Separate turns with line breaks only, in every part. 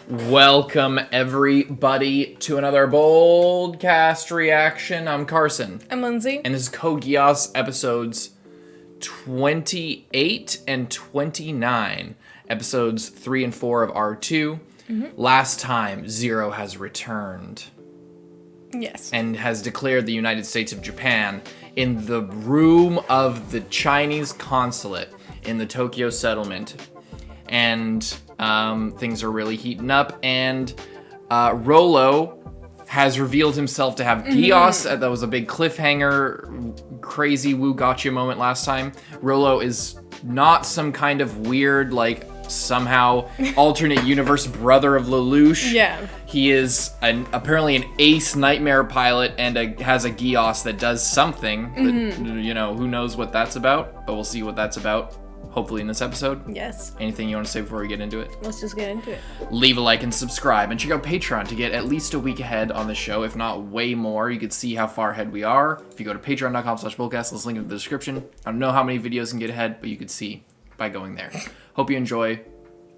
Welcome, everybody, to another BOLDcast reaction. I'm Carson.
I'm Lindsay.
And this is Geass episodes 28 and 29. Episodes 3 and 4 of R2. Last time, Zero has returned.
Yes.
And has declared the United States of Japan in the room of the Chinese consulate in the Tokyo settlement. And things are really heating up, and Rolo has revealed himself to have Geass. That was a big cliffhanger, crazy woo gotcha moment last time. Rolo is not some kind of weird, like, somehow alternate universe brother of Lelouch.
Yeah.
He is apparently an ace nightmare pilot and has a Geass that does something. That, you know, who knows what that's about, but we'll see what that's about. Hopefully in this episode.
Yes.
Anything you want to say before we get into it?
Let's just get into it.
Leave a like and subscribe, and check out Patreon to get at least a week ahead on the show, if not way more. You can see how far ahead we are. If you go to patreon.com/BOLDcast, let's link in the description. I don't know how many videos can get ahead, but you can see by going there. Hope you enjoy.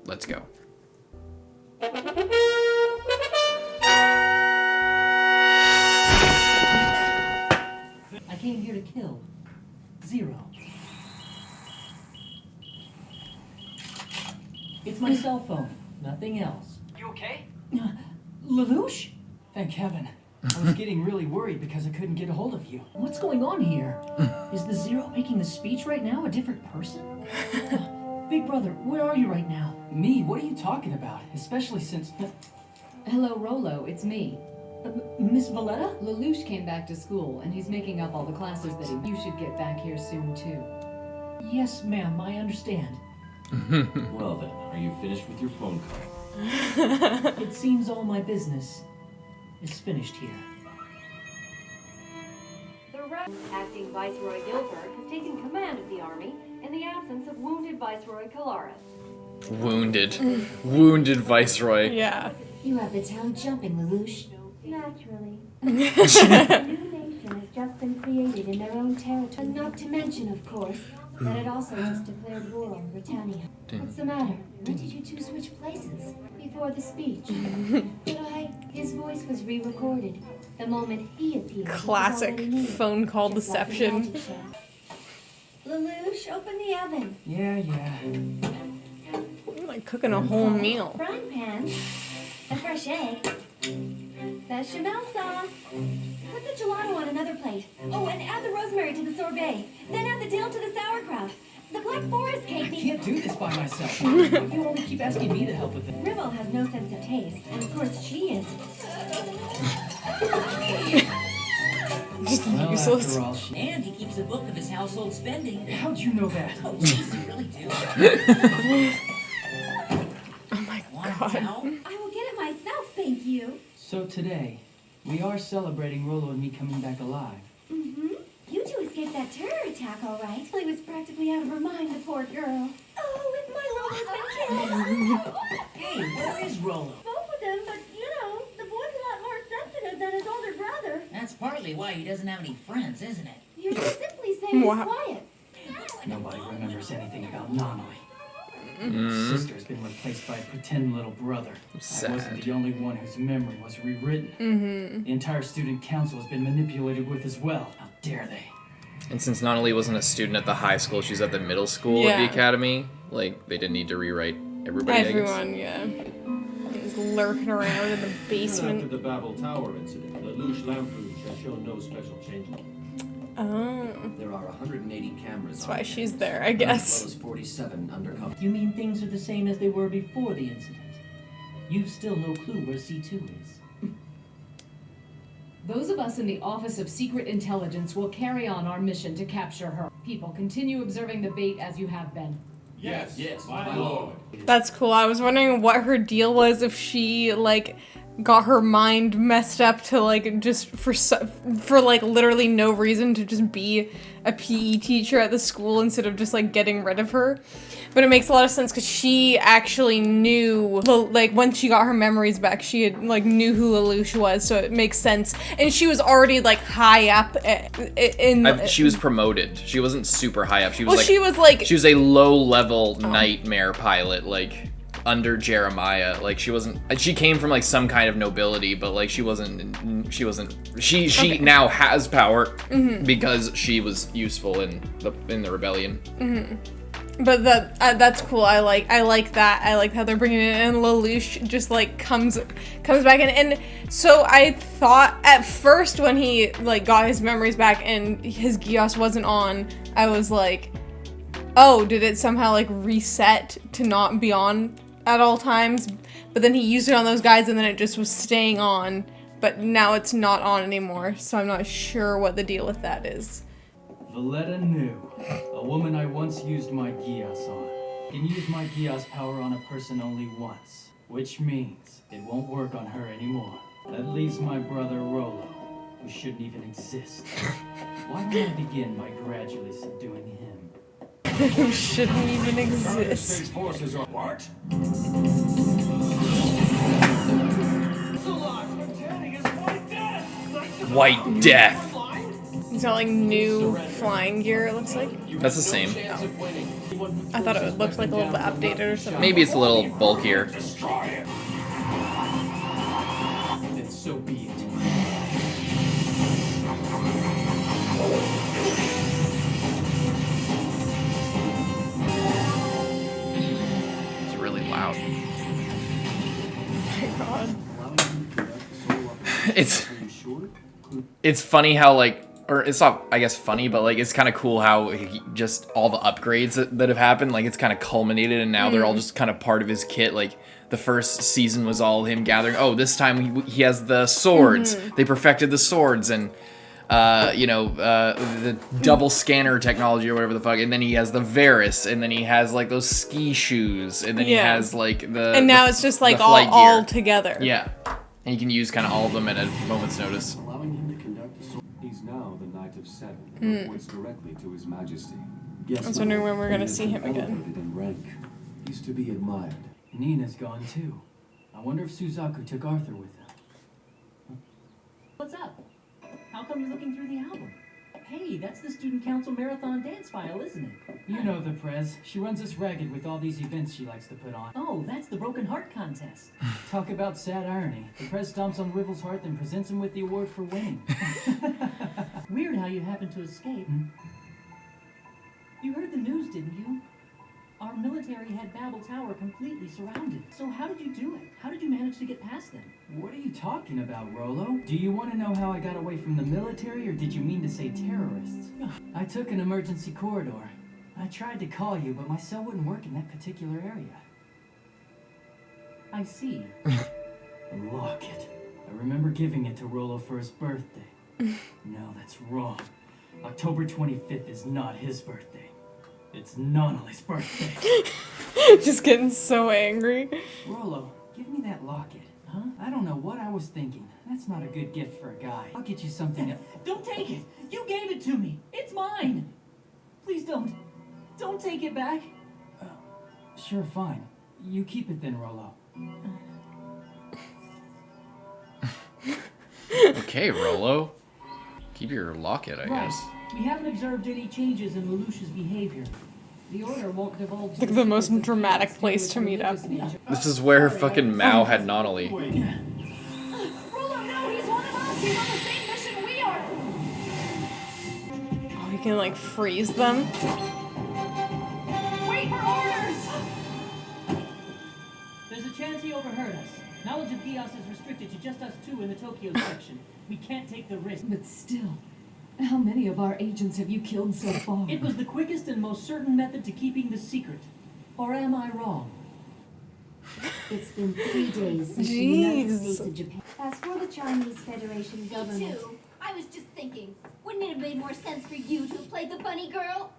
Let's go.
I came here to kill. Zero. It's my cell phone, nothing else.
You okay?
Lelouch? Thank heaven. I was getting really worried because I couldn't get a hold of you. What's going on here? Is the Zero making the speech right now a different person? Big brother, where are you right now? Me? What are you talking about? Especially since...
Hello, Rolo. It's me.
Miss Valletta?
Lelouch came back to school, and he's making up all the classes that you should get back here soon, too.
Yes, ma'am, I understand.
Well then, are you finished with your phone call?
It seems all my business is finished here.
The acting Viceroy Gilbert has taken command of the army in the absence of wounded Viceroy Calaris.
Wounded. Wounded Viceroy.
Yeah.
You have the town jumping, Lelouch.
Naturally.
A new nation has just been created in their own territory. Not to mention, of course, that it also just declared war on Britannia. What's the matter? When did you two switch places? Before the speech. His voice was re-recorded. The moment he appeared.
Classic phone call deception.
Lelouch, open the oven.
Yeah.
I'm like cooking a whole meal.
Frying pan. A fresh egg. Bechamel sauce. Put the gelato on another plate. Oh, and add the rosemary to the sorbet. Then add the dill to the sauerkraut. The black forest cake
I
needs...
can't do this by myself. You only keep asking me to help with it.
Rivel has no sense of taste, and of course she is.
Just
Well,
useless.
after all,
And he keeps a book of his household spending.
how'd you know that?
Oh, jeez, you really do.
Oh my
Want a
god.
towel?
I will get it myself, thank you.
So today, we are celebrating Rolo and me coming back alive.
You two escaped that terror attack, all right. Lily was practically out of her mind, the poor girl. Oh, if my Rolo's been killed.
Hey, where is Rolo?
Both of them, but you know, the boy's a lot more sensitive than his older brother.
That's partly why he doesn't have any friends, isn't it?
You're just simply saying he's
Wow.
quiet.
Nobody remembers anything about Nanoi. His sister has been replaced by a pretend little brother.
Sad.
I wasn't the only one whose memory was rewritten. The entire student council has been manipulated with as well. How dare they?
And since not only wasn't a student at the high school, she's at the middle school at the
Yeah.
academy, like, they didn't need to rewrite everybody, I guess.
Everyone, yeah. He's lurking around in the
After
basement.
the Babel Tower incident, Lelouch Lamperouge has shown no special changes.
Oh.
There are 180 cameras.
That's why she's there, I guess.
As well as 47 undercover.
You mean things are the same as they were before the incident? You've still no clue where C2 is.
Those of us in the Office of Secret Intelligence will carry on our mission to capture her. People, continue observing the bait as you have been.
Yes, my lord.
That's cool. I was wondering what her deal was, if she, like, got her mind messed up to, like, just for like literally no reason to just be a PE teacher at the school instead of just like getting rid of her. But it makes a lot of sense because she actually knew, like, once she got her memories back, she had, like, knew who Lelouch was, so it makes sense. And she was already, like, high up in...
She was promoted. She wasn't super high up. She was,
well,
like...
she was, like...
She was a low-level nightmare pilot, like... under Jeremiah. Like she wasn't. She came from like some kind of nobility, but like she wasn't. She now has power because she was useful in the rebellion.
But that's cool. I like that. I like how they're bringing it in. Lelouch just like comes back in, and so I thought at first when he like got his memories back and his Geass wasn't on, I was like, oh, did it somehow like reset to not be on at all times? But then he used it on those guys, and then it just was staying on. But now it's not on anymore, so I'm not sure what the deal with that is.
Valletta knew. A woman I once used my Geass on. Can use my Geass power on a person only once, which means it won't work on her anymore. At least my brother Rolo, who shouldn't even exist. Why don't I begin by gradually subduing him?
Who shouldn't even exist.
Forces are what?
White Death.
He's got like new flying gear, it looks like.
That's the same.
I thought it looked like a little bit updated or something.
Maybe it's a little bulkier.
Destroy it.
Then so be it.
It's really loud.
Oh my god.
It's funny how like, or it's not, I guess, funny, but like it's kind of cool how just all the upgrades that have happened, like it's kind of culminated, and now they're all just kind of part of his kit. Like the first season was all him gathering. Oh, this time he has the swords. They perfected the swords, and the double scanner technology or whatever the fuck. And then he has the Varus, and then he has like those ski shoes, and then he has like
and now it's just like all together.
Yeah, and you can use kind of all of them at a moment's notice.
Allowing him to conduct the sword. He's now the Knight of Seven, who reports directly to His Majesty.
I was wondering when we're gonna see him again.
In rank. He's to be admired.
Nina's gone too. I wonder if Suzaku took Arthur with him.
What's up? How come you're looking through the album? Hey, that's the Student Council Marathon dance file, isn't it?
You know the Prez. She runs us ragged with all these events she likes to put on.
Oh, that's the Broken Heart Contest.
Talk about sad irony. The Prez stomps on Rivel's heart, then presents him with the award for winning.
Weird how you happened to escape. You heard the news, didn't you? Our military had Babel Tower completely surrounded. So how did you do it? How did you manage to get past them?
What are you talking about, Rolo? Do you want to know how I got away from the military, or did you mean to say terrorists? I took an emergency corridor. I tried to call you, but my cell wouldn't work in that particular area.
I see.
The locket. I remember giving it to Rolo for his birthday. No, that's wrong. October 25th is not his birthday. It's Nonali's birthday.
Just getting so angry.
Rolo, give me that locket. Huh? I don't know what I was thinking. That's not a good gift for a guy. I'll get you something else.
Don't take it! You gave it to me! It's mine! Please don't. Don't take it back.
Sure, fine. You keep it then, Rolo.
Okay, Rolo. Keep your locket, I guess.
We haven't observed any changes in Lelouch's behavior. The Order won't divulge
Like the most dramatic place to meet up.
This is where fucking Mao had Nonali.
Rolo, no, he's one of us. He's on the same mission we are.
Oh, you can like freeze them.
Wait for orders.
There's a chance he overheard us. Knowledge of Geass is restricted to just us two in the Tokyo section. We can't take the risk.
But still, how many of our agents have you killed so far?
It was the quickest and most certain method to keeping the secret. Or am I wrong?
It's been 3 days since the United States and Japan. As for the Chinese Federation government...
Me too. I was just thinking, wouldn't it have made more sense for you to have played the bunny girl?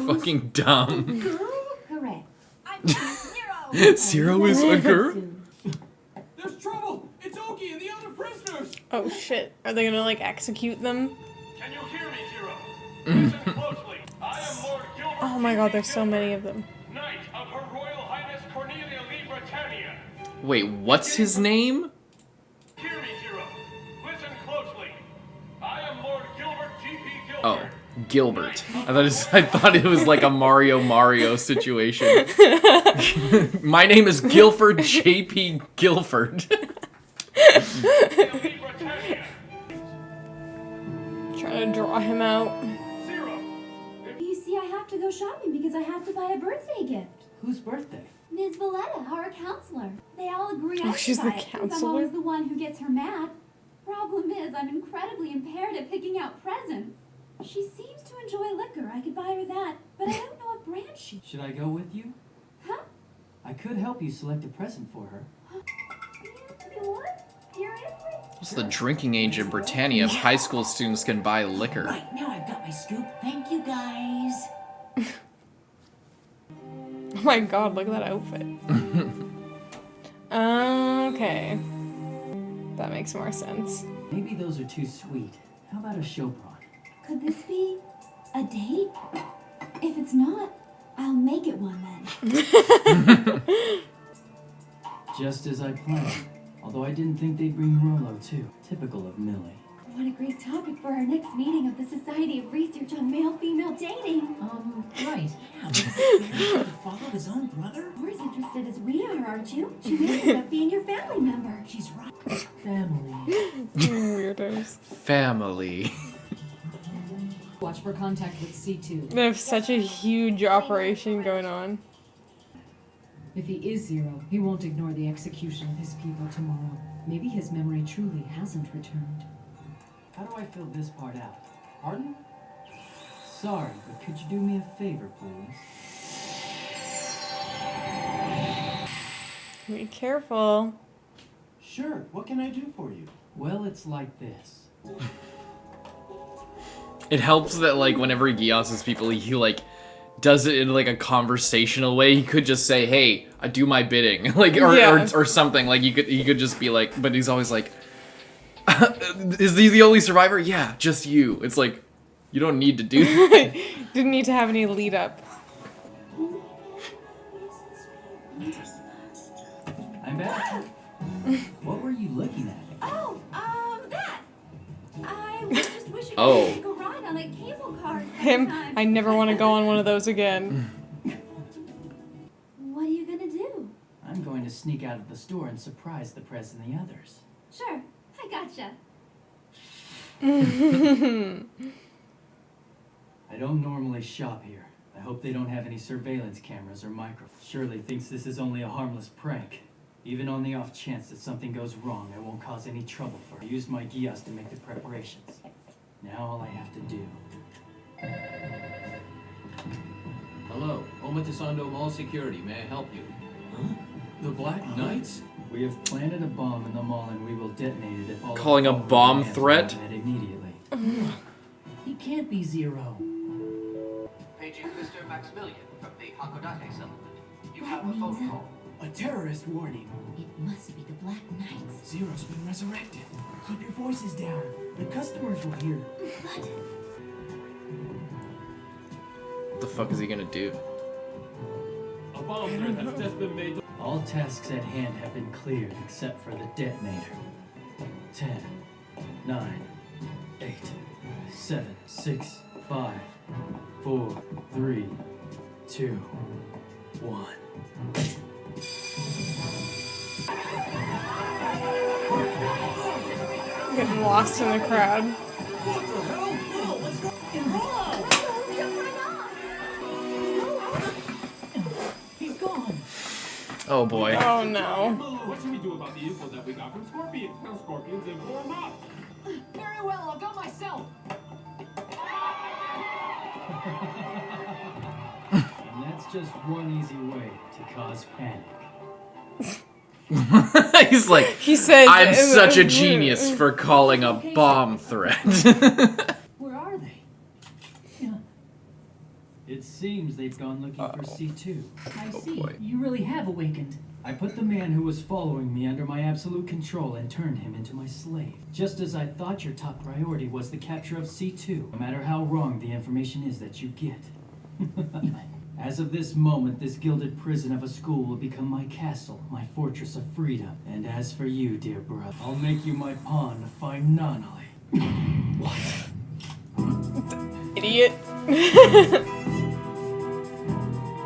Fucking dumb.
Correct.
I'm Zero.
Zero is a girl?
There's trouble! It's Oki and the other prisoners!
Oh shit. Are they gonna like execute them?
Can you hear me, Zero? Listen closely. I am Lord Gilbert.
Oh my god, there's so many of them.
Knight of Her Royal Highness Cornelia Lee Britannia.
Wait, what's his name?
Hear me, Zero. Listen closely. I am Lord Gilbert G.P. Gilbert.
Gilbert. I thought it was like a Mario situation. My name is Guilford J.P. Guilford.
Trying to draw him out.
You see, I have to go shopping because I have to buy a birthday gift.
Whose birthday?
Ms. Valletta, our counselor. They all agree I
she's
should
the
buy it since I'm
counselor?
always the one who gets her mad. Problem is, I'm incredibly impaired at picking out presents. She seems to enjoy liquor. I could buy her that, but I don't know what brand she...
Should I go with you?
Huh?
I could help you select a present for her.
You would? Seriously?
What's the drinking age in Britannia if high school students can buy liquor?
Right, now I've got my scoop. Thank you, guys.
Oh my god, look at that outfit. Okay. That makes more sense.
Maybe those are too sweet. How about a chopin?
Could this be a date? If it's not, I'll make it one then.
Just as I planned. Although I didn't think they'd bring Rolo too. Typical of Millie.
What a great topic for our next meeting of the Society of Research on Male-Female Dating.
Right. Yeah, but to follow his own brother?
You're as interested as we are, aren't you? She may end up being your family member.
She's right.
Family.
Weirdos.
Family.
Watch for contact with C2.
They have such a huge operation going on.
If he is Zero, he won't ignore the execution of his people tomorrow. Maybe his memory truly hasn't returned.
How do I fill this part out? Pardon? Sorry, but could you do me a favor, please?
Be careful.
Sure, what can I do for you?
Well, it's like this.
It helps that like whenever he Geass people, he like does it in like a conversational way. He could just say, "Hey, I do my bidding," like or something. Like he could just be like, but he's always like, "Is he the only survivor?" Yeah, just you. It's like you don't need to do that.
Didn't need to have any lead up.
I'm back. What were you looking at?
Oh, that! I was just wishing
Oh.
I could take a ride on a cable car
Him,
sometime.
I never want to go on one of those again.
What are you gonna do?
I'm going to sneak out of the store and surprise the press and the others.
Sure, I gotcha.
I don't normally shop here. I hope they don't have any surveillance cameras or microphones. Shirley thinks this is only a harmless prank. Even on the off chance that something goes wrong, I won't cause any trouble for her. I used my Geass to make the preparations. Now all I have to do...
Hello, Omatisando Mall Security. May I help you? Huh? The Black Knights?
We have planted a bomb in the mall and we will detonate it if all...
Calling a bomb threat?
Immediately. He can't be Zero.
Paging Mr. Maximilian from the Hakodate settlement. You have a phone call.
A terrorist warning.
It must be the Black Knights.
Zero's been resurrected. Keep your voices down. The customers will hear.
But
What the fuck is he gonna do?
A bomb threat has just been made.
All tasks at hand have been cleared except for the detonator. 10, 9, 8, 7, 6, 5, 4, 3, 2, 1.
Getting lost in the crowd.
He's gone.
Oh boy.
Oh no.
What should we do about the info that we got from Scorpions? Now Scorpions inform us.
Very well, I'll go myself.
And that's just one easy way to cause panic.
He's like,
He said,
I'm such a genius for calling a bomb threat.
Where are they?
It seems they've gone looking for C2.
I
Oh,
see.
boy.
You really have awakened.
I put the man who was following me under my absolute control and turned him into my slave. Just as I thought your top priority was the capture of C2, no matter how wrong the information is that you get. As of this moment, this gilded prison of a school will become my castle, my fortress of freedom. And as for you, dear brother, I'll make you my pawn to find Nonali.
Idiot. idiot.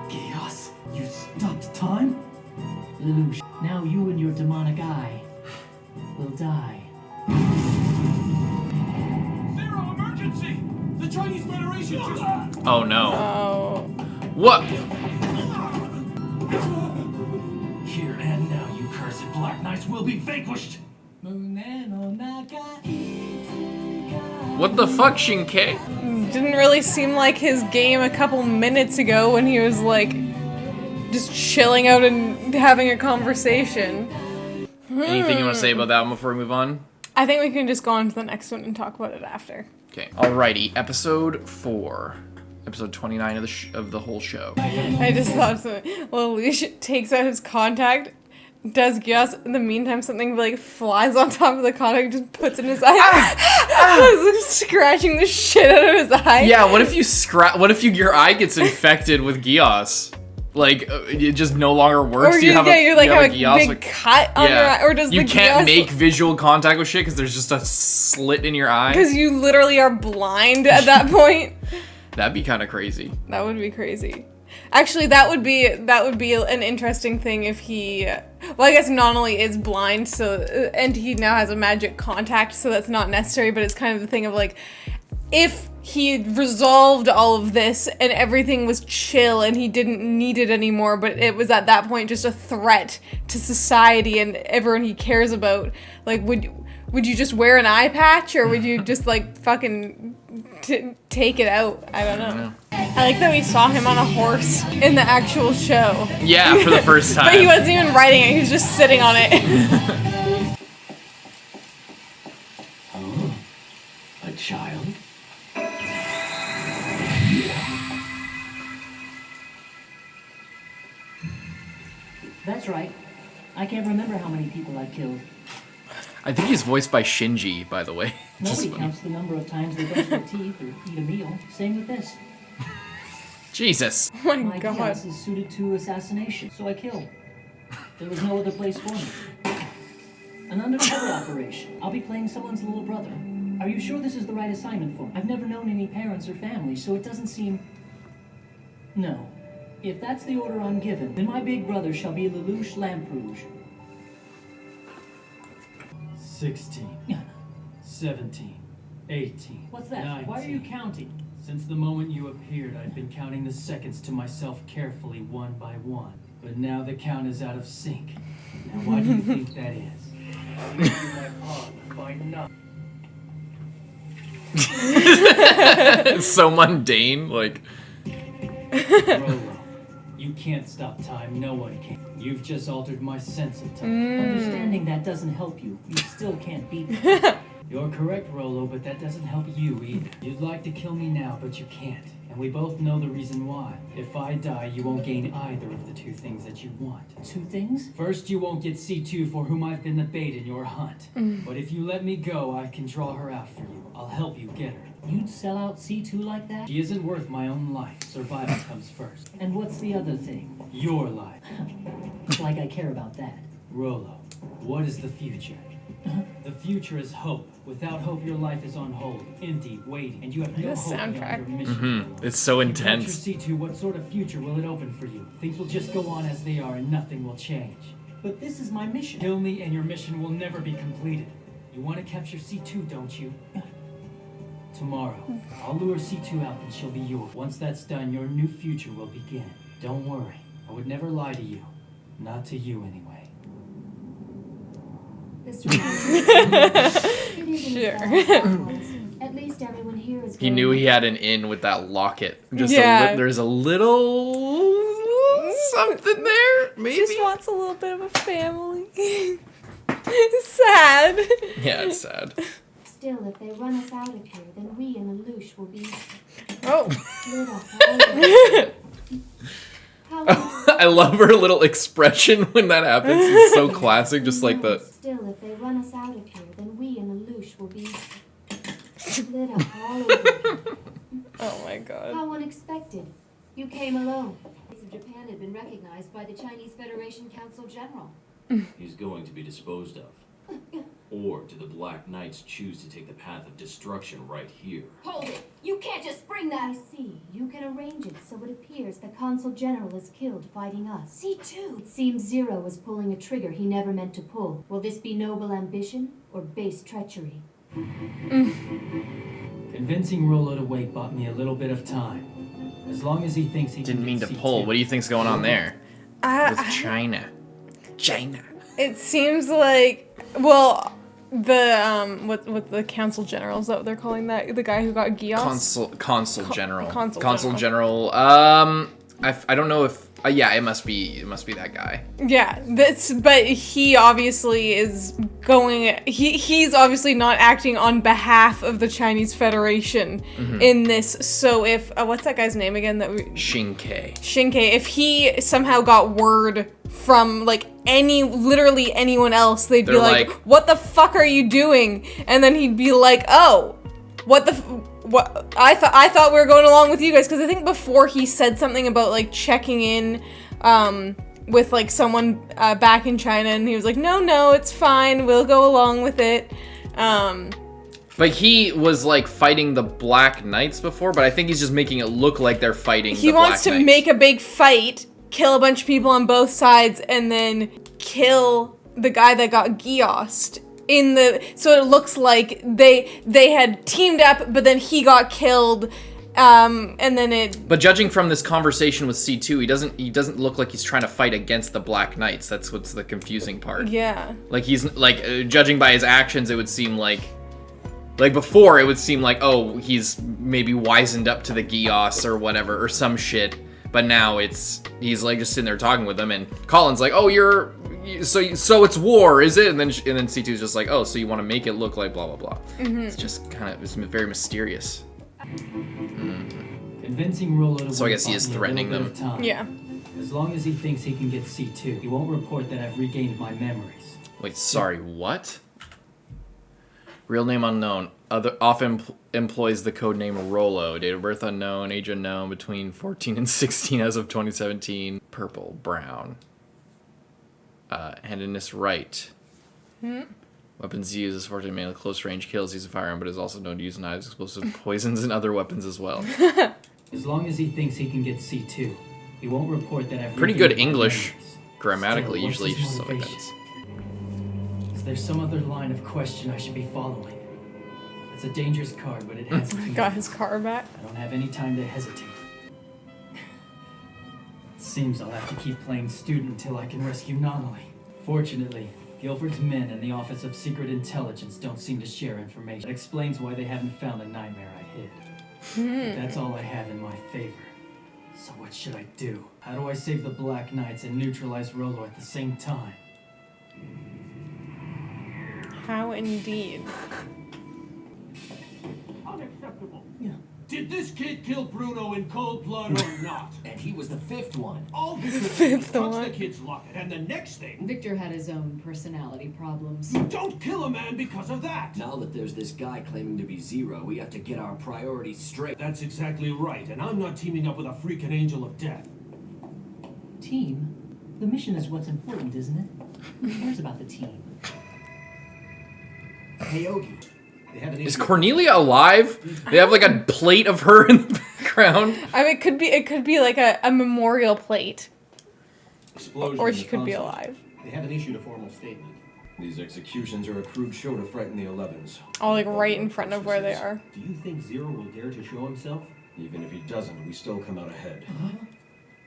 Geass, you stopped time? Lelouch, now you and your demonic eye will die.
Zero emergency! The Chinese Federation just...
Oh no.
Oh.
What?
Here and now, you cursed Black Knights will be vanquished!
What the fuck, Shinkai?
Didn't really seem like his game a couple minutes ago when he was like just chilling out and having a conversation.
Anything you want to say about that one before we move on?
I think we can just go on to the next one and talk about it after.
Okay. Alrighty, episode 4. Episode 29 of the whole show.
I just thought so. Lelouch takes out his contact, does Geass. In the meantime, something like flies on top of the contact, just puts in his eye. Scratching the shit out of his eye.
Yeah, what if your eye gets infected with Geass? Like, it just no longer works?
Or
you have a
Geass, big cut on your eye. Or does
you
the
can't
Geass,
make visual contact with shit because there's just a slit in your eye?
because you literally are blind at that point.
That'd be kind of crazy.
That would be crazy. Actually, that would be an interesting thing if he. Well, I guess not only is blind, and he now has a magic contact, so that's not necessary. But it's kind of the thing of like, if he had resolved all of this and everything was chill and he didn't need it anymore, but it was at that point just a threat to society and everyone he cares about. Like, would you just wear an eye patch, or would you just like fucking take it out? I don't know. I like that we saw him on a horse in the actual show.
Yeah, for the first time.
But he wasn't even riding it, he was just sitting on it.
Oh, a child? That's right. I can't remember how many people I killed.
I think he's voiced by Shinji, by the way.
Nobody counts the number of times they brush their teeth or eat a meal. Same with this.
Jesus.
Oh
my God. Geass is suited to assassination, so I kill. There was no other place for me. An undercover operation. I'll be playing someone's little brother. Are you sure this is the right assignment for me? I've never known any parents or family, so it doesn't seem... No. If that's the order I'm given, then my big brother shall be Lelouch Lamperouge.
16, 17, 18.
What's that?
19.
Why are you counting?
Since the moment you appeared, I've been counting the seconds to myself carefully, one by one. But now the count is out of sync. Now why do you think that is? I'll make you my pawn by nothing.
It's so mundane, like...
Rolo, you can't stop time, no one can. You've just altered my sense of time.
Understanding that doesn't help you. You still can't beat me.
You're correct, Rolo, but that doesn't help you either. You'd like to kill me now, but you can't. And we both know the reason why. If I die, you won't gain either of the two things that you want.
Two things?
First, you won't get C2, for whom I've been the bait in your hunt. But if you let me go, I can draw her out for you. I'll help you get her.
You'd sell out C2 like that?
She isn't worth my own life. Survival comes first.
And what's the other thing?
Your life.
Like I care about that.
Rolo, what is the future? The future is hope. Without hope, your life is on hold, empty, waiting, and you have no hope beyond your mission.
It's so intense.
If you C2, what sort of future will it open for you? Things will just go on as they are, and nothing will change.
But this is my mission.
Kill me, and your mission will never be completed. You want to capture C2, don't you? Tomorrow, I'll lure C2 out, and she'll be yours. Once that's done, your new future will begin. Don't worry. I would never lie to you. Not to you, anyway.
Sure.
At least everyone here is.
He knew he had an in with that locket. Just there's a little something there, maybe.
Just wants a little bit of a family. Sad.
Yeah, it's sad.
Still, if they run us out of here, then we and Lelouch will be.
Oh.
I love her little expression when that happens. It's so classic, just like the...
Still, if they run us out of here, then we and Lelouch will be split up all over.
Oh my God.
How unexpected. You came alone.
Of Japan had been recognized by the Chinese Federation Council General.
He's going to be disposed of. Or do the Black Knights choose to take the path of destruction right here?
Hold it! You can't just bring that! I see. You can arrange it so it appears the Consul General is killed fighting us. C2! It seems Zero was pulling a trigger he never meant to pull. Will this be noble ambition or base treachery?
Convincing Rolo to wait bought me a little bit of time. As long as he thinks he
Didn't
can
mean to
get
pull.
C2.
What do you think's going on there? With China. China.
It seems like, well, the with the Council General, is that what they're calling that? The guy who got Geass?
Consul General.
Consul
General. I don't know if yeah, it must be that guy.
Yeah, but he obviously is going. He's obviously not acting on behalf of the Chinese Federation in this. So if what's that guy's name again?
Shinkei.
If he somehow got word from like literally anyone else, they'd be like, "What the fuck are you doing?" And then he'd be like, "Oh, what I thought we were going along with you guys," because I think before he said something about like checking in with like someone back in China, and he was like, no, it's fine, we'll go along with it.
Like he was like fighting the Black Knights before, but I think he's just making it look like they're fighting the Black Knights.
He wants to make a big fight, kill a bunch of people on both sides, and then kill the guy that got Geassed. So it looks like they had teamed up, but then he got killed, and then it. But
judging from this conversation with C2, he doesn't look like he's trying to fight against the Black Knights. That's what's the confusing part.
Yeah.
Like he's like judging by his actions, it would seem like before it would seem like, oh, he's maybe wizened up to the Geass or whatever or some shit. But now he's like just sitting there talking with them, and Colin's like, oh, so it's war, is it? And then C2's just like, oh, so you want to make it look like blah blah blah. It's just it's very mysterious.
Convincing Rolo to
So I guess he is threatening them.
Yeah.
As long as he thinks he can get C2, he won't report that I've regained my memories.
Wait, sorry, what? Real name unknown. Often employs the code name Rolo. Date of birth unknown. Age unknown. Between 14 and 16 as of 2017. Purple, brown. Handedness right. Weapons used is fortunate mainly close range kills. He's a firearm, but is also known to use knives, explosive poisons, and other weapons as well.
As long as he thinks he can get C2, he won't report that I've
pretty
regained
good
my
English
memories.
grammatically.
Still,
Usually,
what's his
stuff like
motivation?
that.
Is there some other line of question I should be following? It's a dangerous card, but it has me.
Got his car back.
I don't have any time to hesitate. It seems I'll have to keep playing student until I can rescue Nonnally. Fortunately, Guilford's men and the Office of Secret Intelligence don't seem to share information. That explains why they haven't found the nightmare I hid. But that's all I have in my favor. So what should I do? How do I save the Black Knights and neutralize Rolo at the same time?
How indeed.
Unacceptable. Did this kid kill Bruno in cold blood or not?
And he was the fifth one.
All Victor touched the kid's locket, and the next thing...
Victor had his own personality problems.
You don't kill a man because of that!
Now that there's this guy claiming to be Zero, we have to get our priorities straight.
That's exactly right, and I'm not teaming up with a freaking angel of death.
Team? The mission is what's important, isn't it? Who cares about the team?
Hey, Yogi.
Is Cornelia alive? They have like a plate of her in the background.
I mean, it could be like a memorial plate.
Explosion
Or
in
she
the
could be
console.
alive.
They haven't issued a formal statement. These executions are a crude show to frighten the 11s.
All like right in front of where they are.
Do you think Zero will dare to show himself? Even if he doesn't, we still come out ahead.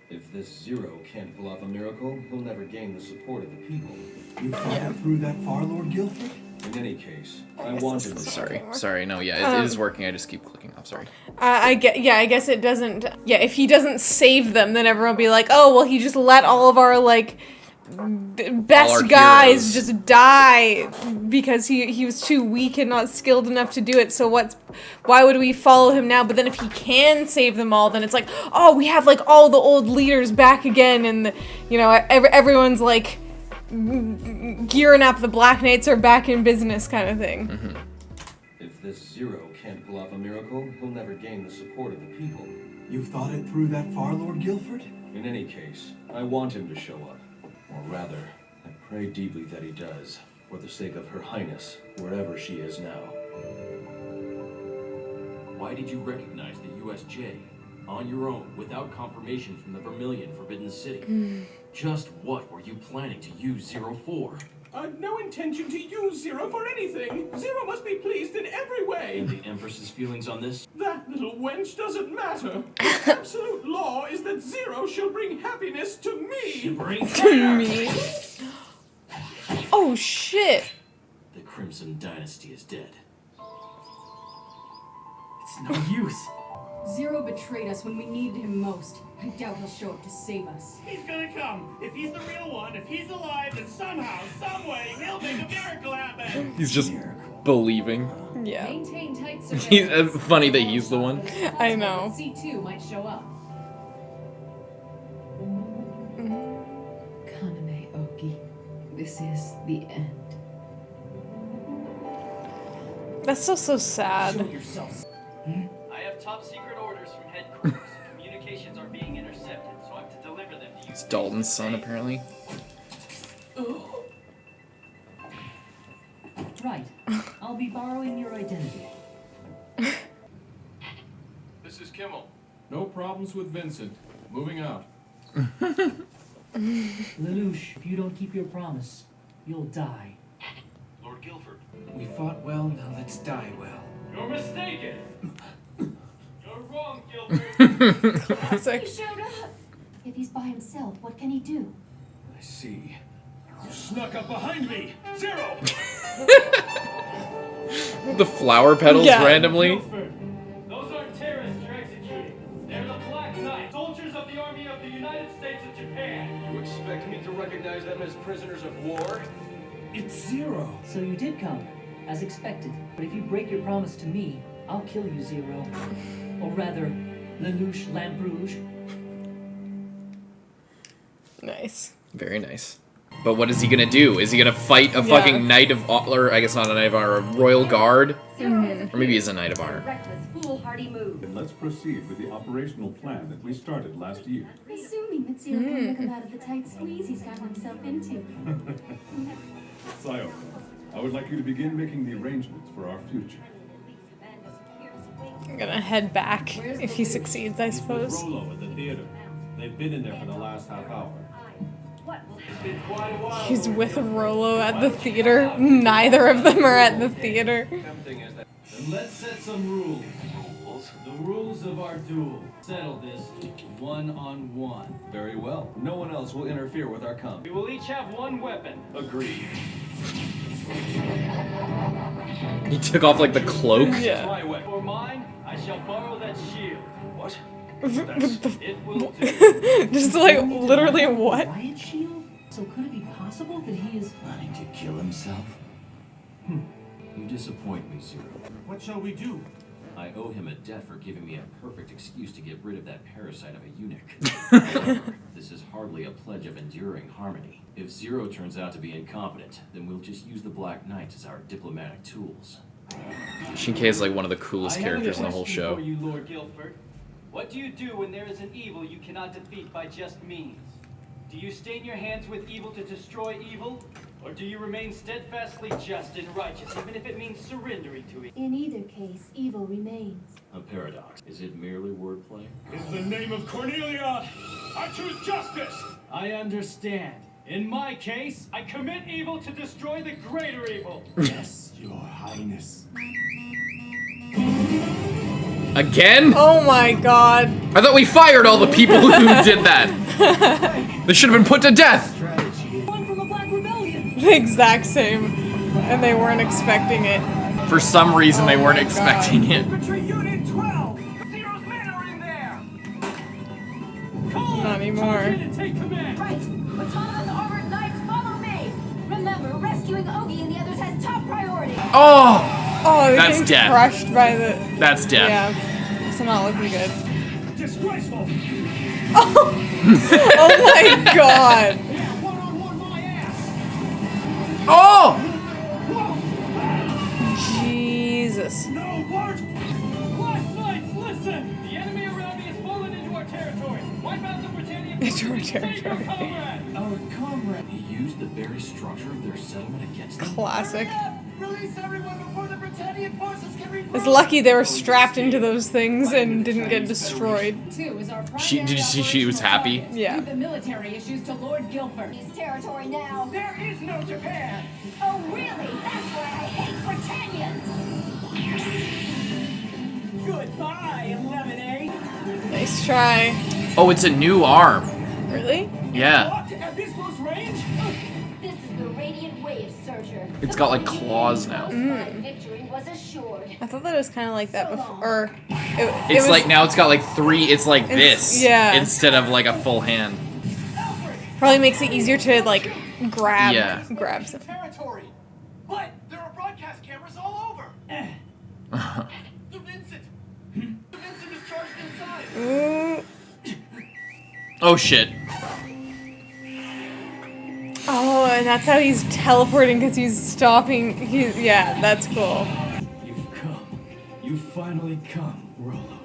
If this Zero can't pull off a miracle, he'll never gain the support of the people.
You thought through that far, Lord Guilford?
In any case, I wanted to...
Sorry, no, yeah, it is working, I just keep clicking off, sorry.
I guess it doesn't, if he doesn't save them, then everyone will be like, oh, well, he just let all of our, like, best guys just die because he was too weak and not skilled enough to do it, so why would we follow him now? But then if he can save them all, then it's like, oh, we have, like, all the old leaders back again, and, everyone's, like, gearing up, the Black Knights are back in business kind of thing.
If this Zero can't pull off a miracle, he'll never gain the support of the people.
You've thought it through that far, Lord Guilford?
In any case, I want him to show up. Or rather, I pray deeply that he does. for the sake of Her Highness, wherever she is now.
Why did you recognize the USJ? On your own, without confirmation from the Vermilion Forbidden City. Just what were you planning to use 04?
I've no intention to use Zero for anything. Zero must be pleased in every way.
And the Empress's feelings on this?
That little wench doesn't matter. The absolute law is that Zero shall bring happiness to me.
To me. Oh shit.
The Crimson Dynasty is dead.
It's no use. Zero betrayed us when we needed him most. I doubt he'll show up to save us.
He's gonna come. If he's the real one, if he's alive, then somehow, someway, he'll make a miracle happen.
He's just believing.
Yeah.
Maintain tight surveillance.
He's funny that he's the one.
I know.
C2 might show up.
Kaname Oki, this is the end.
That's so sad.
I have top secret orders from headquarters. Communications are being intercepted, so I'm to deliver them to you.
It's Dalton's son, apparently.
Right. I'll be borrowing your identity.
This is Kimmel. No problems with Vincent. Moving out.
Lelouch, if you don't keep your promise, you'll die.
Lord Guilford.
We fought well, now let's die well.
You're mistaken. You're wrong, Guilford.
Classic.
He showed up. If he's by himself, what can he do?
I see.
You snuck up behind me. Zero.
The flower petals randomly.
Those aren't terrorists you're executing. They're the Black Knight, soldiers of the Army of the United States of Japan.
You expect me to recognize them as prisoners of war?
It's Zero.
So you did come, as expected. But if you break your promise to me, I'll kill you, Zero. Or rather, Lelouch Lampe.
Nice.
Very nice. But what is he gonna do? Is he gonna fight a fucking Knight of Honor? I guess not a Knight of Honor, a Royal Guard? Or maybe he's a Knight of Honor.
Reckless, foolhardy move.
Then let's proceed with the operational plan that we started last year.
Assuming that Zero can look him out of the tight squeeze he's gotten himself into.
Sayo, I would like you to begin making the arrangements for our future.
I'm gonna head back if he succeeds, I suppose.
Rolo at the theater. They've been in there for the last half hour.
He's with Rolo at the theater. Neither of them are at the theater.
Then let's set some rules. The rules of our duel. Settle this one-on-one.
Very well. No one else will interfere with our combat.
We will each have one weapon.
Agreed.
He took off like the cloak.
Yeah.
For mine, I shall borrow that shield.
What?
It will do.
Just like literally what?
Riot shield? So could it be possible that he is
Planning to kill himself?
You disappoint me, Zero.
What shall we do?
I owe him a debt for giving me a perfect excuse to get rid of that parasite of a eunuch. However, this is hardly a pledge of enduring harmony. If Zero turns out to be incompetent, then we'll just use the Black Knight as our diplomatic tools.
Shinkai is like one of the coolest characters in the whole show.
For you, Lord Guilford. What do you do when there is an evil you cannot defeat by just means? Do you stain your hands with evil to destroy evil? Or do you remain steadfastly just and righteous, even if it means surrendering to it?
In either case, evil remains.
A paradox. Is it merely wordplay?
In the name of Cornelia, I choose justice.
I understand. In my case, I commit evil to destroy the greater evil.
Yes, Your Highness.
Again?
Oh my god.
I thought we fired all the people who did that. They should have been put to death.
one from the Black Rebellion?
The exact same. And they weren't expecting it.
For some reason, they weren't expecting it.
Infantry Unit 12. Zero's men are in there.
Not anymore.
Take command.
Right. Autonomous armored knights, follow me. Remember, rescuing Ogi and the others has top priority.
Oh!
Oh, they're
That's
getting
death.
crushed by the...
That's death.
Yeah. It's not looking good.
Disgraceful.
Oh my god.
Oh!
Jesus.
No, what?
Black Knights, listen! The enemy around me has fallen into our territory. Wipe out the Britannian
It's your
forces and save your
territory.
comrade!
Our comrade.
He used the very structure of their settlement against them.
Classic.
Release everyone before the Britannian forces can reach.
It's lucky they were strapped into those things and didn't get destroyed.
Two is our
Did you see she was happy?
Yeah.
Leave the military issues to Lord Guilford.
His territory now.
There is no Japan!
Oh, really? That's why I hate Britannians.
Goodbye, 11A!
Nice try.
Oh, it's a new arm.
Really?
Yeah.
What? At this close range?
This is the Radiant Wave Searcher.
It's got like claws now.
My victory was assured.
I thought that was kind of like that before. Or it
It's
was,
like now it's got like 3, it's like this.
yeah.
Instead of like a full hand.
probably makes it easier to like grab some.
Territory! But there are broadcast cameras all over! The Vincent! The Vincent is charged inside!
Ooh.
Oh shit.
Oh, and that's how he's teleporting because he's stopping. Yeah, that's cool.
You've come. You've finally come, Rolo.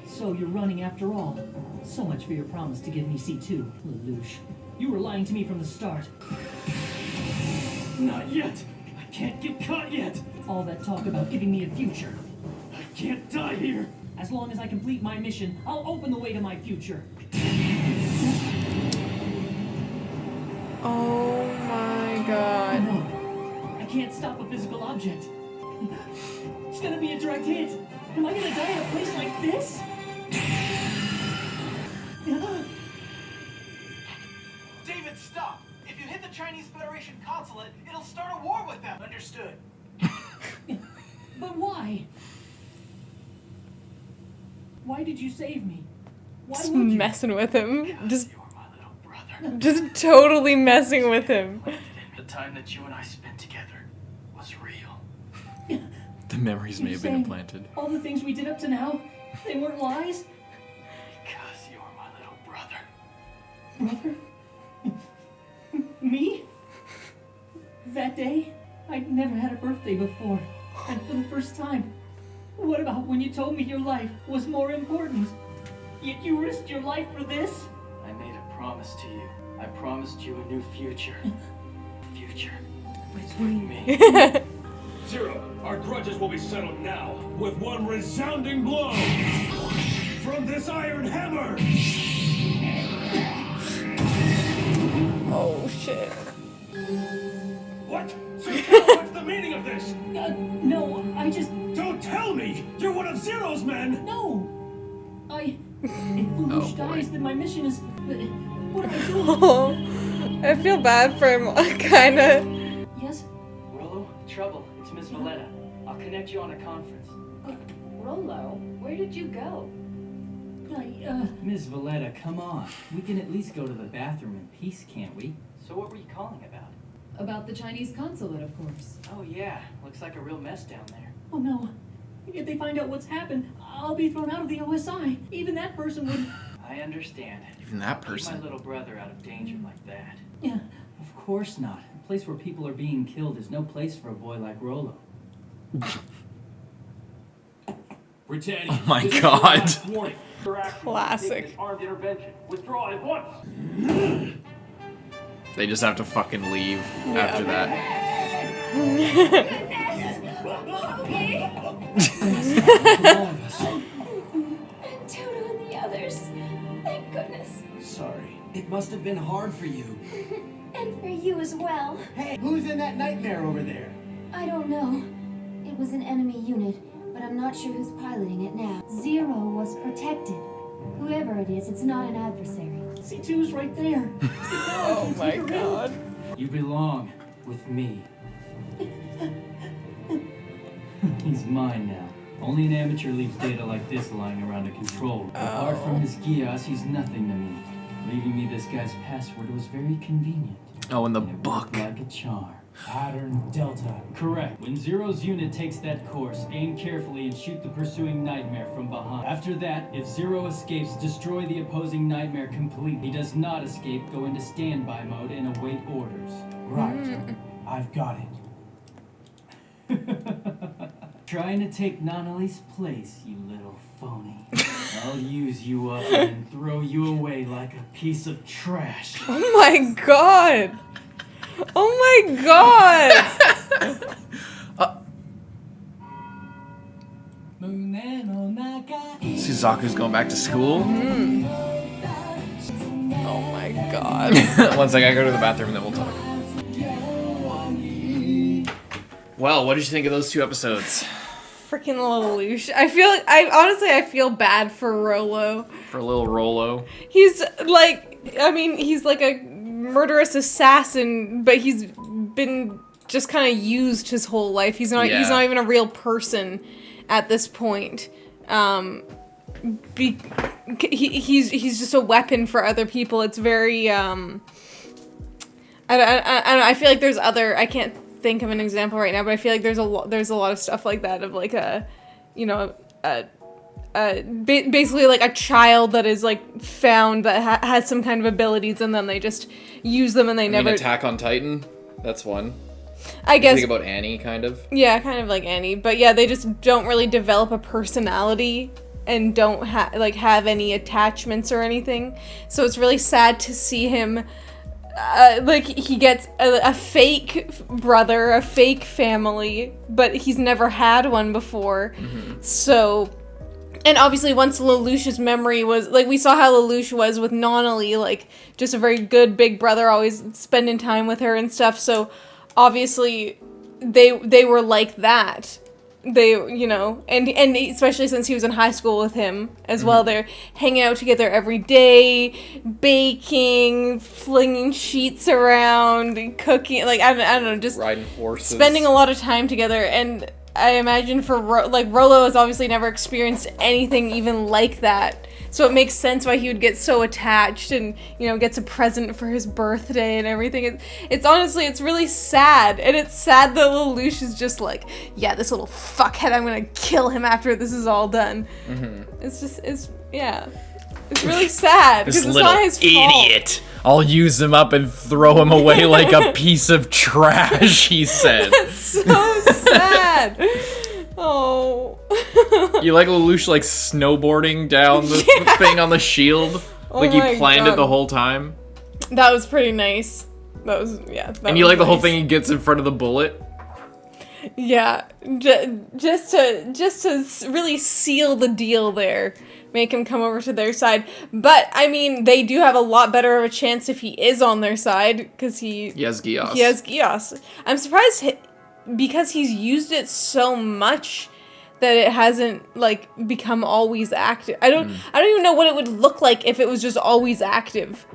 So you're running after all. So much for your promise to give me C2, Lelouch. You were lying to me from the start. Not yet. I can't get caught yet. All that talk about giving me a future. I can't die here. As long as I complete my mission, I'll open the way to my future.
Oh my god.
No, I can't stop a physical object. It's gonna be a direct hit. Am I gonna die in a place like this?
David, stop! If you hit the Chinese Federation consulate, it'll start a war with them. Understood.
But why? Why did you save me? Why
Just
would you?
messing with him. Just totally messing with him.
The time that you and I spent together was real.
The memories may have been implanted.
All the things we did up to now, they weren't lies?
Because you're my little brother.
Brother? Me? That day, I'd never had a birthday before. And for the first time, what about when you told me your life was more important? Yet you risked your life for this?
I made a promise to you. I promised you a new future. Future with me.
Zero, our grudges will be settled now with one resounding blow from this iron hammer.
Oh shit.
What? So what's the meaning of this?
No, I just...
Don't tell me! You're one of Zero's men!
No! If Lelouch dies, then my mission is... What am I doing?
Oh, I feel bad for him, kinda.
Yes?
Rolo, trouble. It's Miss Valletta. I'll connect you on a conference.
Rolo, where did you go?
Miss Valletta, come on. We can at least go to the bathroom in peace, can't we?
So what were you calling about?
About the Chinese consulate, of course.
Oh yeah, looks like a real mess down there.
Oh no. If they find out what's happened, I'll be thrown out of the OSI. Even that person would...
I understand.
Even that
Keep
person.
my little brother out of danger like that.
Yeah.
Of course not. A place where people are being killed is no place for a boy like Rolo.
Britannia.
Oh my
this is
God.
your last warning. Your action will
Classic.
take this armed intervention. Withdraw at once.
They just have to fucking leave after that.
And Toto and the others. Thank goodness.
Sorry. It must have been hard for you.
And for you as well.
Hey, who's in that nightmare over there?
I don't know. It was an enemy unit, but I'm not sure who's piloting it now. Zero was protected. Whoever it is, it's not an adversary.
C2's right there.
Oh my god.
You belong with me. He's mine now. Only an amateur leaves data like this lying around to control. Apart from his Geass, he's nothing to me. Leaving me this guy's password was very convenient.
Oh, in the book.
Like a charm. Pattern Delta. Correct. When Zero's unit takes that course, aim carefully and shoot the pursuing Nightmare from behind. After that, if Zero escapes, destroy the opposing Nightmare completely. He does not escape, go into standby mode and await orders.
Right. I've got it.
Trying to take Nonali's place, you little phony.
I'll use you up and throw you away like a piece of trash.
Oh my god! Oh my god!
Suzaku's going back to school?
Oh my god.
One second, I go to the bathroom and then we'll talk. Well, what did you think of those 2 episodes?
Freaking Lelouch. I feel bad for Rolo.
For little Rolo.
He's like a murderous assassin, but he's been just kind of used his whole life. He's not even a real person at this point. He's just a weapon for other people. It's very I feel like there's other, I can't think of an example right now, but I feel like there's a lot of stuff like that of like basically like a child that is like found that has some kind of abilities, and then they just use them and they never.
Attack on Titan, that's one.
I guess.
Think about Annie, kind of.
Yeah, kind of like Annie, but yeah, they just don't really develop a personality and don't have any attachments or anything. So it's really sad to see him. He gets a fake brother, a fake family, but he's never had one before. Mm-hmm. So, and obviously once Lelouch's memory was, like, we saw how Lelouch was with Nonali, like, just a very good big brother, always spending time with her and stuff. So, obviously, they were like that. They, and especially since he was in high school with him as well, they're hanging out together every day, baking, flinging sheets around, cooking, like, I don't know, just
riding horses,
spending a lot of time together. And I imagine for, Rolo has obviously never experienced anything even like that. So it makes sense why he would get so attached and, gets a present for his birthday and everything. It's honestly, it's really sad. And it's sad that Lelouch is just like, yeah, this little fuckhead, I'm gonna kill him after this is all done. Mm-hmm. It's really sad.
This
it's
little
not his
idiot.
Fault.
I'll use him up and throw him away like a piece of trash, he said.
That's so sad. Oh.
You like Lelouch like snowboarding down the thing on the shield? Like he planned it the whole time?
That was pretty nice. That was, yeah.
And you like the whole thing he gets in front of the bullet?
Yeah. Just to really seal the deal there. Make him come over to their side. But, I mean, they do have a lot better of a chance if he is on their side, because he has Geass. He has Geass. I'm surprised because he's used it so much that it hasn't, like, become always active. I don't even know what it would look like if it was just always active.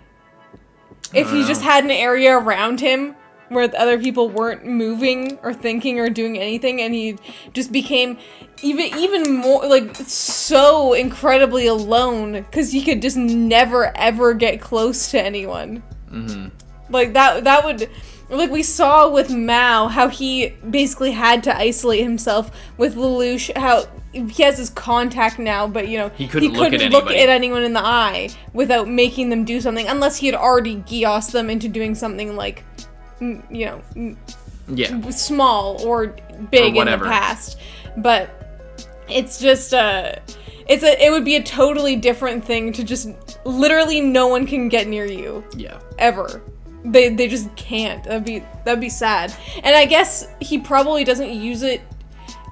If he just had an area around him where other people weren't moving or thinking or doing anything, and he just became even more, like, so incredibly alone, because he could just never, ever get close to anyone. Mm-hmm. Like, that would... Like, we saw with Mao, how he basically had to isolate himself. With Lelouch, how he has his contact now, but, he couldn't look at anyone in the eye without making them do something, unless he had already Geassed them into doing something, like, small or big or in the past. But it's just, it would be a totally different thing to just, literally no one can get near you. Yeah. Ever. They just can't. That'd be sad. And I guess he probably doesn't use it.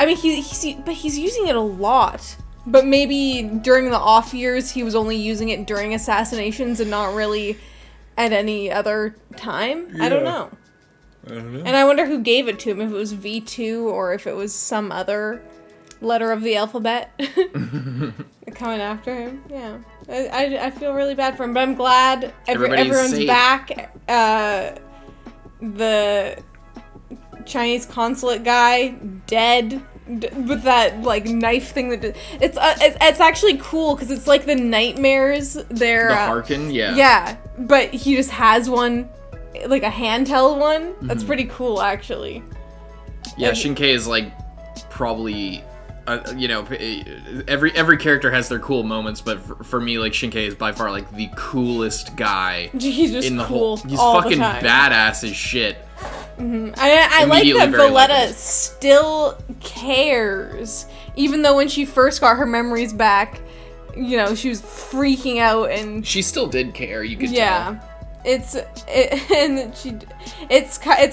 I mean, he's using it a lot. But maybe during the off years, he was only using it during assassinations and not really at any other time. Yeah. I don't know. And I wonder who gave it to him. If it was V2 or if it was some other letter of the alphabet coming after him. Yeah. I feel really bad for him, but I'm glad everyone's safe. Back. The Chinese consulate guy dead with that like knife thing that it's actually cool because it's like the nightmares. They're the
Harkin, yeah.
Yeah, but he just has one, like a handheld one. That's pretty cool, actually.
Yeah, Shinkei is like probably. Every character has their cool moments, but for me, like, Shinkei is by far like the coolest guy.
He's just
in the
cool.
He's fucking badass as shit.
Mm-hmm. I like that Valletta still cares, even though when she first got her memories back, you know, she was freaking out and
She still did care, you could
yeah. It's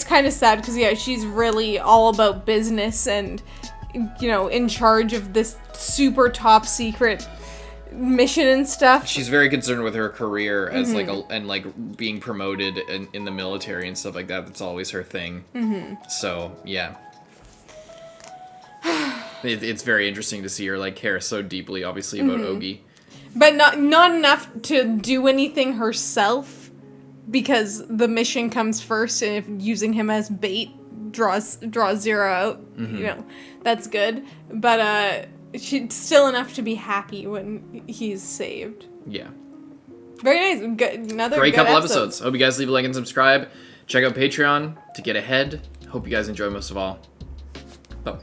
kind of sad because yeah, she's really all about business and, you know, in charge of this super top secret mission and stuff.
She's very concerned with her career as like being promoted in the military and stuff like that. That's always her thing. So yeah, it's very interesting to see her like care so deeply, obviously, about Ogi,
but not enough to do anything herself because the mission comes first, and if using him as bait draws Zero out, you know, that's good. But she's still enough to be happy when he's saved.
Yeah.
Very nice. Good. Another
great
good
couple episodes. Hope you guys leave a like and subscribe. Check out Patreon to get ahead. Hope you guys enjoy most of all. Bye.